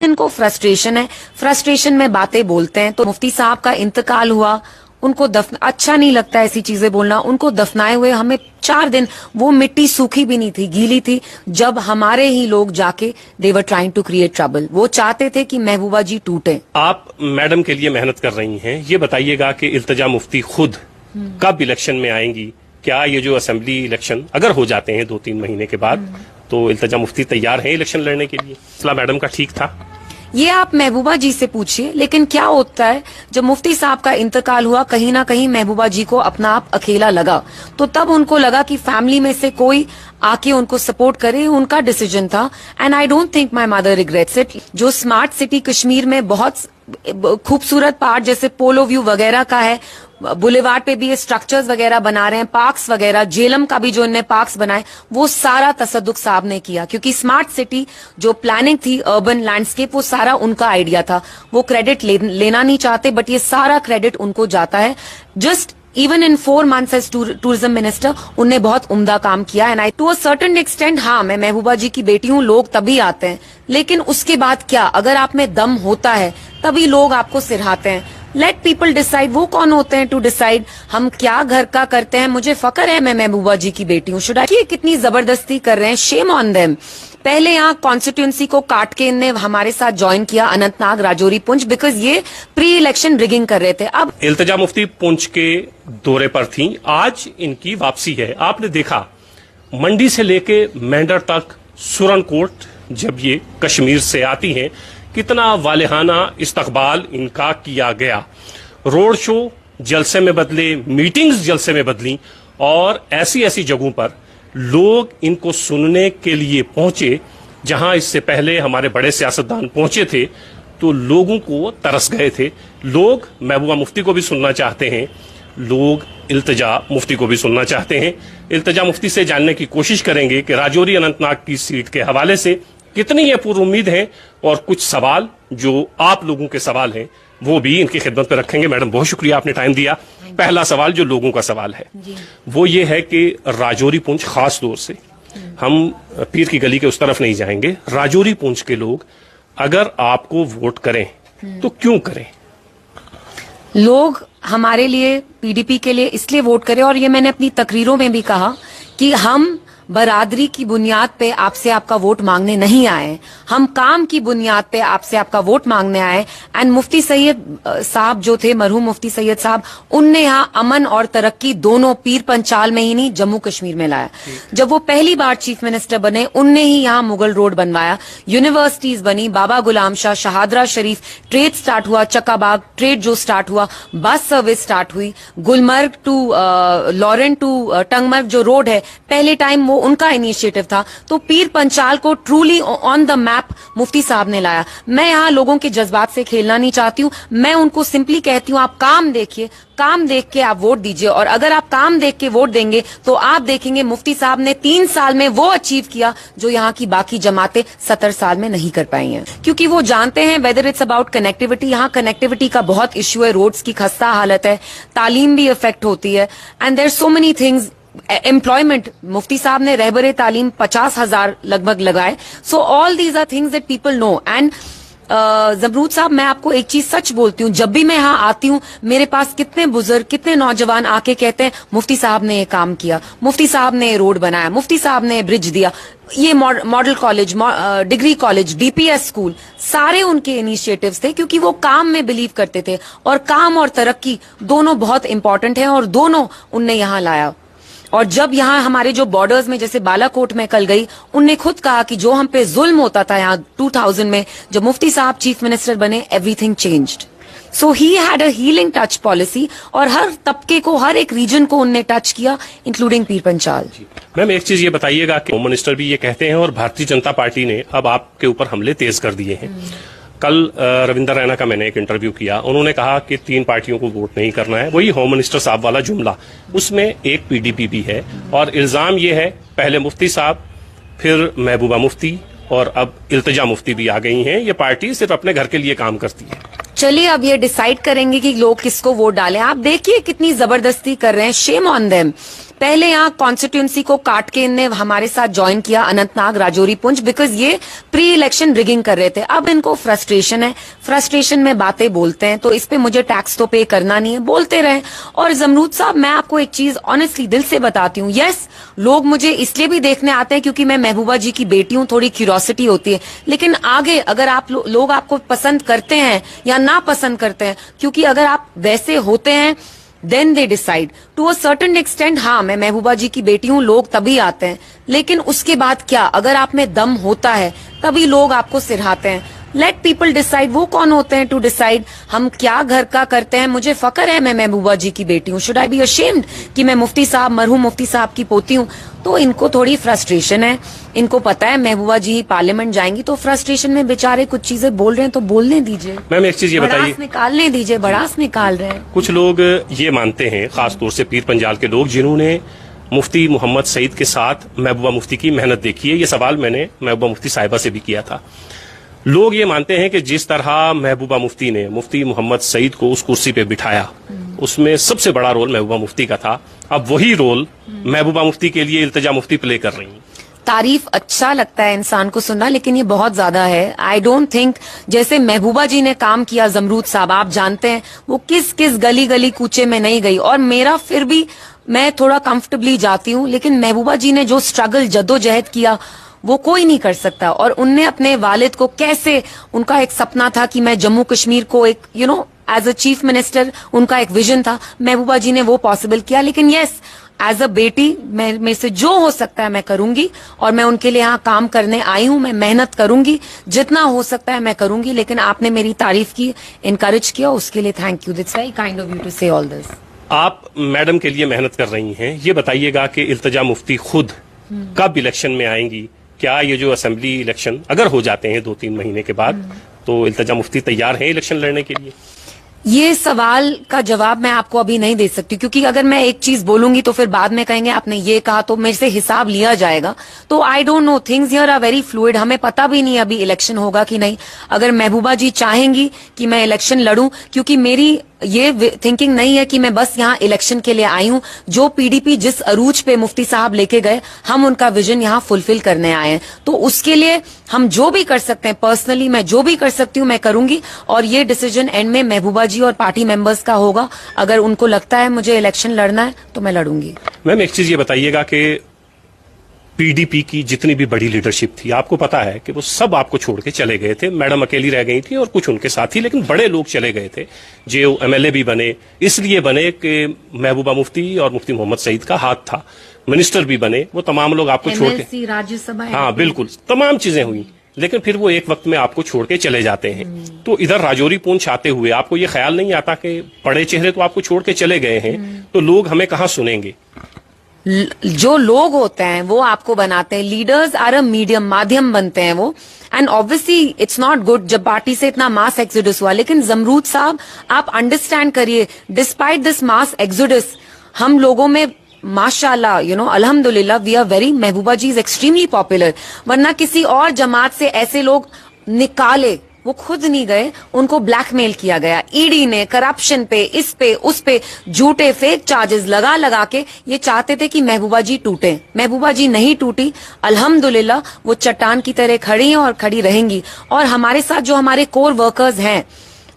इनको फ्रस्ट्रेशन है, फ्रस्ट्रेशन में बातें बोलते हैं। तो मुफ्ती साहब का इंतकाल हुआ, उनको अच्छा नहीं लगता ऐसी चीजें बोलना। उनको दफनाए हुए हमें 4 दिन, वो मिट्टी सूखी भी नहीं थी, गीली थी, जब हमारे ही लोग जाके they were trying to create trouble. वो चाहते थे कि महबूबा जी टूटे। आप मैडम के लिए मेहनत कर रही हैं, ये बताइएगा कि इल्तिजा मुफ्ती खुद कब इलेक्शन में आएंगी? क्या ये जो असेंबली इलेक्शन अगर हो जाते हैं 2-3 महीने के बाद, तो इल्तिजा मुफ्ती तैयार है इलेक्शन लड़ने के लिए? मसला मैडम का ठीक था, ये आप महबूबा जी से पूछिए। लेकिन क्या होता है, जब मुफ्ती साहब का इंतकाल हुआ, कहीं ना कहीं महबूबा जी को अपना आप अकेला लगा, तो तब उनको लगा कि फैमिली में से कोई आके उनको सपोर्ट करे। उनका डिसीजन था, and I don't think my mother regrets it. जो स्मार्ट सिटी कश्मीर में बहुत खूबसूरत पार्ट जैसे पोलो व्यू वगैरह का है, बुलेवार्ड पे भी ये स्ट्रक्चर्स वगैरह बना रहे हैं, पार्क्स वगैरह, जेलम का भी जो इन्हें पार्क्स बनाए, वो सारा तसद्दुक साहब ने किया। क्योंकि स्मार्ट सिटी जो प्लानिंग थी, अर्बन लैंडस्केप, वो सारा उनका आइडिया था। वो क्रेडिट लेना नहीं चाहते, बट ये सारा क्रेडिट उनको जाता है। Just even in 4 months as tourism minister उनने बहुत उम्दा काम किया। And I to a certain extent, हाँ, मैं महबूबा जी की बेटी हूँ, लोग तभी आते हैं, लेकिन उसके बाद क्या? अगर आप में दम होता है तभी लोग आपको सिरहाते हैं। Let people decide. वो कौन होते हैं टू डिसाइड हम क्या घर का करते हैं? मुझे फक्र है मैं महबूबा जी की बेटी हूँ। Should I? कितनी जबरदस्ती कर रहे हैं, शेम ऑन देम। पहले यहाँ कॉन्स्टिट्यूंसी को काट के इनने हमारे साथ ज्वाइन किया, अनंतनाग, राजौरी, पुंछ, बिकॉज ये प्री इलेक्शन रिगिंग कर रहे थे। अब इल्तिजा मुफ्ती पुंछ के दौरे पर थी, आज इनकी वापसी है। आपने देखा मंडी से लेके मेंढर तक, सुरनकोट, जब ये कश्मीर से आती हैं, कितना वालिहाना इस्तकबाल इनका किया गया। रोड शो जलसे में बदले, मीटिंग्स जलसे में बदली, और ऐसी ऐसी जगहों पर लोग इनको सुनने के लिए पहुंचे जहां इससे पहले हमारे बड़े सियासतदान पहुंचे थे, तो लोगों को तरस गए थे। लोग महबूबा मुफ्ती को भी सुनना चाहते हैं, लोग इल्तिजा मुफ्ती को भी सुनना चाहते हैं। इल्तिजा मुफ्ती से जानने की कोशिश करेंगे कि राजौरी अनंतनाग की सीट के हवाले से कितनी ये पूर्ण उम्मीद है, और कुछ सवाल जो आप लोगों के सवाल हैं वो भी इनकी खिदमत पे रखेंगे। मैडम, बहुत शुक्रिया, आपने टाइम दिया। पहला सवाल जो लोगों का सवाल है वो ये है कि राजौरी पुंछ, खास तौर से हम पीर की गली के उस तरफ नहीं जाएंगे, राजौरी पुंछ के लोग अगर आपको वोट करें तो क्यों करें? लोग हमारे लिए, पीडीपी के लिए इसलिए वोट करें, और ये मैंने अपनी तकरीरों में भी कहा कि हम बरादरी की बुनियाद पे आपसे आपका वोट मांगने नहीं आए, हम काम की बुनियाद पे आपसे आपका वोट मांगने आए। एंड मुफ्ती सैयद साहब जो थे, मरहूम मुफ्ती सैयद साहब, उनने यहाँ अमन और तरक्की दोनों पीर पंचाल में ही नहीं, जम्मू कश्मीर में लाया। जब वो पहली बार चीफ मिनिस्टर बने, उनने ही यहाँ मुगल रोड बनवाया, यूनिवर्सिटीज बनी, बाबा गुलाम शाह, शहादरा शरीफ, ट्रेड स्टार्ट हुआ, चकाबाग ट्रेड जो स्टार्ट हुआ, बस सर्विस स्टार्ट हुई, गुलमर्ग टू लॉरेन टू टंगमर्ग जो रोड है, पहले टाइम वो उनका इनिशिएटिव था। तो पीर पंचाल को ट्रूली ऑन द मैप मुफ्ती साहब ने लाया। मैं यहाँ लोगों के जज्बात से खेलना नहीं चाहती हूँ, मैं उनको सिंपली कहती हूँ आप काम देखिए, काम देख के आप वोट दीजिए, और अगर आप काम देख के वोट देंगे तो आप देखेंगे मुफ्ती साहब ने 3 साल में वो अचीव किया जो यहाँ की बाकी जमातें 70 साल में नहीं कर पाई हैं। क्योंकि वो जानते हैं वेदर इट्स अबाउट कनेक्टिविटी, यहाँ कनेक्टिविटी का बहुत इश्यू है, रोड्स की खस्ता हालत है, तालीम भी इफेक्ट होती है, and there so many things. Employment, Mufti साहब ने रहबरे तालीम 50,000 लगभग लगाए। So all these are things that people know. And Zamrud साहब, मैं आपको एक चीज सच बोलती हूँ, जब भी मैं यहाँ आती हूँ, मेरे पास कितने बुजुर्ग, कितने नौजवान आके कहते हैं मुफ्ती साहब ने ये काम किया, मुफ्ती साहब ने रोड बनाया, मुफ्ती साहब ने ब्रिज दिया, ये model college, degree college, DPS school, सारे उनके इनिशिएटिव्स थे, क्योंकि वो काम में बिलीव करते थे। और काम और तरक्की दोनों बहुत इंपॉर्टेंट है, और दोनों उनने यहाँ लाया। और जब यहाँ हमारे जो बॉर्डर्स में, जैसे बालाकोट में कल गई, उनने खुद कहा कि जो हम पे जुल्म होता था यहाँ 2000 में, जब मुफ्ती साहब चीफ मिनिस्टर बने, everything changed. So he had a healing touch policy, और हर तबके को, हर एक रीजन को उनने टच किया, इंक्लूडिंग पीर पंचाल। मैम, एक चीज ये बताइएगा कि होम मिनिस्टर भी ये कहते हैं, और भारतीय जनता पार्टी ने अब आपके ऊपर हमले तेज कर दिए हैं। कल रविंदर रैना का मैंने एक इंटरव्यू किया, उन्होंने कहा कि 3 पार्टियों को वोट नहीं करना है, वही होम मिनिस्टर साहब वाला जुमला, उसमें एक पीडीपी भी है, और इल्जाम ये है पहले मुफ्ती साहब, फिर महबूबा मुफ्ती, और अब इल्तिजा मुफ्ती भी आ गई हैं। ये पार्टी सिर्फ अपने घर के लिए काम करती है। चलिए, अब ये डिसाइड करेंगे कि लोग किसको वोट डालें। आप देखिए कितनी जबरदस्ती कर रहे हैं, शेम ऑन देम। पहले यहाँ कॉन्स्टिट्यूंसी को काट के इनने हमारे साथ ज्वाइन किया, अनंतनाग, राजौरी, पुंछ, बिकॉज ये प्री इलेक्शन रिगिंग कर रहे थे। अब इनको फ्रस्ट्रेशन है, फ्रस्ट्रेशन में बातें बोलते हैं, तो इस पे मुझे टैक्स तो पे करना नहीं है, बोलते रहे। और जमरूद साहब, मैं आपको एक चीज ऑनेस्टली दिल से बताती हूँ, यस लोग मुझे इसलिए भी देखने आते हैं क्योंकि मैं महबूबा जी की बेटी हूँ, थोड़ी क्यूरियोसिटी होती है, लेकिन आगे अगर आप लोग आपको पसंद करते हैं या ना पसंद करते हैं, क्योंकि अगर आप वैसे होते हैं then they decide to a certain extent. हाँ, मैं महबूबा जी की बेटी हूँ, लोग तभी आते हैं, लेकिन उसके बाद क्या, अगर आप में दम होता है तभी लोग आपको सिरहाते हैं। लेट पीपल डिसाइड, वो कौन होते हैं टू डिसाइड हम क्या घर का करते हैं। मुझे फक्र है मैं महबूबा जी की बेटी हूँ, शुड आई बी अशेम्ड कि मैं मुफ्ती साहब, मरहूम मुफ्ती साहब की पोती हूँ। तो इनको थोड़ी फ्रस्ट्रेशन है, इनको पता है महबूबा जी पार्लियामेंट जाएंगी, तो फ्रस्ट्रेशन में बेचारे कुछ चीजें बोल रहे हैं तो बोलने दीजिए। मैम एक चीज ये बताइए, भड़ास निकालने दीजिए, भड़ास निकाल रहे हैं। कुछ लोग ये मानते हैं, खासतौर से पीर पंजाल के लोग, जिन्होंने मुफ्ती मोहम्मद सईद के साथ महबूबा मुफ्ती की मेहनत देखी है, ये सवाल मैंने महबूबा मुफ्ती साहिबा से भी किया था। लोग ये मानते हैं कि जिस तरह महबूबा मुफ्ती ने मुफ्ती मोहम्मद सईद को उस कुर्सी पे बिठाया, उसमें सबसे बड़ा रोल महबूबा मुफ्ती का था। अब वही रोल महबूबा मुफ्ती के लिए इल्तिजा मुफ्ती प्ले कर रही हैं। तारीफ अच्छा लगता है इंसान को सुनना, लेकिन ये बहुत ज्यादा है। आई डोंट थिंक, जैसे महबूबा जी ने काम किया, जमरूद साहब आप जानते हैं वो किस किस गली गली कूचे में नहीं गई, और मेरा फिर भी मैं थोड़ा कंफर्टेबली जाती हूँ, लेकिन महबूबा जी ने जो स्ट्रगल, जद्दोजहद किया, वो कोई नहीं कर सकता। और उनने अपने वालिद को कैसे, उनका एक सपना था कि मैं जम्मू कश्मीर को एक एज अ चीफ मिनिस्टर, उनका एक विजन था, महबूबा जी ने वो पॉसिबल किया। लेकिन यस, एज अ बेटी मेरे से जो हो सकता है मैं करूंगी, और मैं उनके लिए यहाँ काम करने आई हूँ, मैं मेहनत करूंगी, जितना हो सकता है मैं करूंगी। लेकिन आपने मेरी तारीफ की, इनकरेज किया, उसके लिए thank you, that's very kind of you to say all this. आप मैडम के लिए मेहनत कर रही हैं, ये बताइएगा कि इल्तिजा मुफ्ती खुद कब इलेक्शन में आएंगी? क्या ये जो असेंबली इलेक्शन अगर हो जाते हैं 2-3 महीने के बाद, तो इल्तिजा मुफ्ती तैयार हैं इलेक्शन लड़ने के लिए? ये सवाल का जवाब मैं आपको अभी नहीं दे सकती, क्योंकि अगर मैं एक चीज बोलूंगी तो फिर बाद में कहेंगे आपने ये कहा, तो मेरे से हिसाब लिया जाएगा। तो I don't know, things here are very fluid, हमें पता भी नहीं अभी इलेक्शन होगा कि नहीं। अगर महबूबा जी चाहेंगी कि मैं इलेक्शन लड़ूं, क्योंकि मेरी ये थिंकिंग नहीं है कि मैं बस यहाँ इलेक्शन के लिए आई हूँ। जो पीडीपी जिस अरूज पे मुफ्ती साहब लेके गए, हम उनका विजन यहाँ फुलफिल करने आए हैं। तो उसके लिए हम जो भी कर सकते हैं, पर्सनली मैं जो भी कर सकती हूँ मैं करूंगी, और ये डिसीजन एंड में महबूबा जी और पार्टी मेंबर्स का होगा। अगर उनको लगता है मुझे इलेक्शन लड़ना है तो मैं लड़ूंगी। मैम एक चीज ये बताइएगा कि पीडीपी की जितनी भी बड़ी लीडरशिप थी, आपको पता है कि वो सब आपको छोड़ के चले गए थे। मैडम अकेली रह गई थी और कुछ उनके साथी, लेकिन बड़े लोग चले गए थे। जो एमएलए भी बने, इसलिए बने कि महबूबा मुफ्ती और मुफ्ती मोहम्मद सईद का हाथ था। मिनिस्टर भी बने, वो तमाम लोग आपको छोड़ के, राज्यसभा, हाँ बिल्कुल, तमाम चीजें हुई, लेकिन फिर वो एक वक्त में आपको छोड़ के चले जाते हैं। तो इधर राजौरी पुंछ आते हुए आपको ये ख्याल नहीं आता कि बड़े चेहरे तो आपको छोड़ के चले गए हैं, तो लोग हमें कहाँ सुनेंगे? जो लोग होते हैं वो आपको बनाते हैं। लीडर्स आर अ मीडियम, माध्यम बनते हैं वो। And obviously it's not good जब पार्टी से इतना मास एक्सोडस हुआ। लेकिन जमरूद साहब, आप अंडरस्टैंड करिए, डिस्पाइट दिस मास एक्सोडस, हम लोगों में माशाल्लाह अल्हम्दुलिल्लाह we are very, Mehbooba ji is extremely popular. वरना किसी और जमात से ऐसे लोग निकाले, वो खुद नहीं गए, उनको ब्लैकमेल किया गया। ईडी ने करप्शन पे, इस पे, उस पे झूठे फेक चार्जेस लगा लगा के ये चाहते थे कि महबूबा जी टूटे। महबूबा जी नहीं टूटी, अल्हम्दुलिल्लाह वो चट्टान की तरह खड़ी हैं और खड़ी रहेंगी। और हमारे साथ जो हमारे कोर वर्कर्स हैं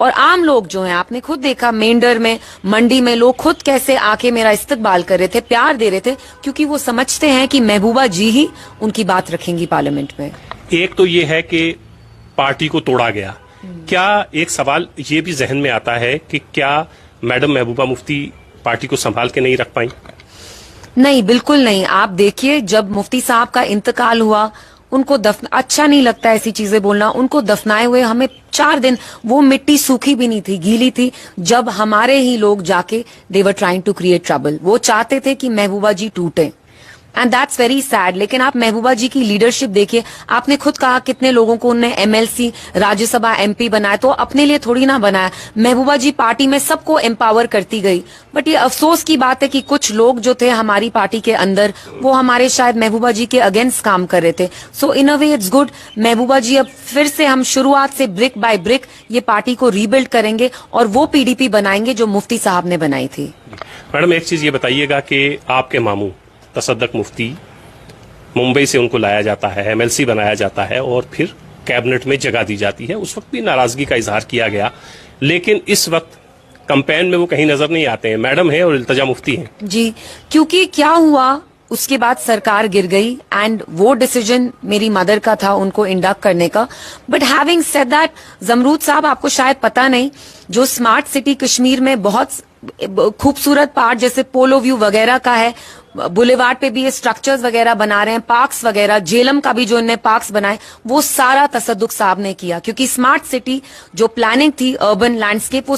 और आम लोग जो हैं, आपने खुद देखा मेंढर में, मंडी में लोग खुद कैसे आके मेरा इस्तकबाल कर रहे थे, प्यार दे रहे थे, क्योंकि वो समझते हैं कि महबूबा जी ही उनकी बात रखेंगी पार्लियामेंट में। एक तो ये है कि पार्टी को तोड़ा गया। क्या एक सवाल ये भी जहन में आता है कि क्या मैडम महबूबा मुफ्ती पार्टी को संभाल के नहीं रख पाई? नहीं, बिल्कुल नहीं। आप देखिए, जब मुफ्ती साहब का इंतकाल हुआ, उनको अच्छा नहीं लगता ऐसी चीजें बोलना, उनको दफनाए हुए हमें 4 दिन, वो मिट्टी सूखी भी नहीं थी, गीली थी, जब हमारे ही लोग जाके they were trying to create trouble. वो चाहते थे कि महबूबा जी टूटे। And that's very sad. लेकिन आप महबूबा जी की लीडरशिप देखिए, आपने खुद कहा कितने लोगों को उन्होंने एमएलसी, राज्यसभा एमपी बनाया, तो अपने लिए थोड़ी ना बनाया। महबूबा जी पार्टी में सबको एम्पावर करती गई। बट ये अफसोस की बात है कि कुछ लोग जो थे हमारी पार्टी के अंदर, वो हमारे शायद महबूबा जी के अगेंस्ट काम कर रहे थे। सो इन अ वे इट्स गुड, महबूबा जी अब फिर से हम शुरुआत से ब्रिक बाय ब्रिक ये पार्टी को रीबिल्ड करेंगे और वो पीडीपी बनाएंगे जो मुफ्ती साहब ने बनाई थी। मैडम, एक चीज ये बताइएगा कि आपके मामू तसद्दुक मुफ्ती, मुंबई से उनको लाया जाता है, एमएलसी बनाया जाता है और फिर कैबिनेट में जगह दी जाती है। उस वक्त भी नाराजगी का इजहार किया गया, लेकिन इस वक्त कैंपेन में वो कहीं नजर नहीं आते हैं। मैडम है और इल्तिजा मुफ्ती हैं। जी, क्योंकि क्या हुआ उसके बाद सरकार गिर गई एंड वो डिसीजन मेरी मदर का था उनको इंडक्ट करने का। But having said that, Jamrud साहब आपको शायद पता नहीं, जो स्मार्ट सिटी कश्मीर में बहुत खूबसूरत पार्ट जैसे पोलो व्यू वगैरह का है, बुलेवार्ड पे भी ये स्ट्रक्चर्स वगैरह बना रहे हैं, पार्क्स वगैरह, जेलम का भी जो इन्होंने पार्क्स बनाए, वो सारा तसद्दुक साहब ने किया। क्योंकि स्मार्ट सिटी जो प्लानिंग थी, अर्बन लैंडस्केप, वो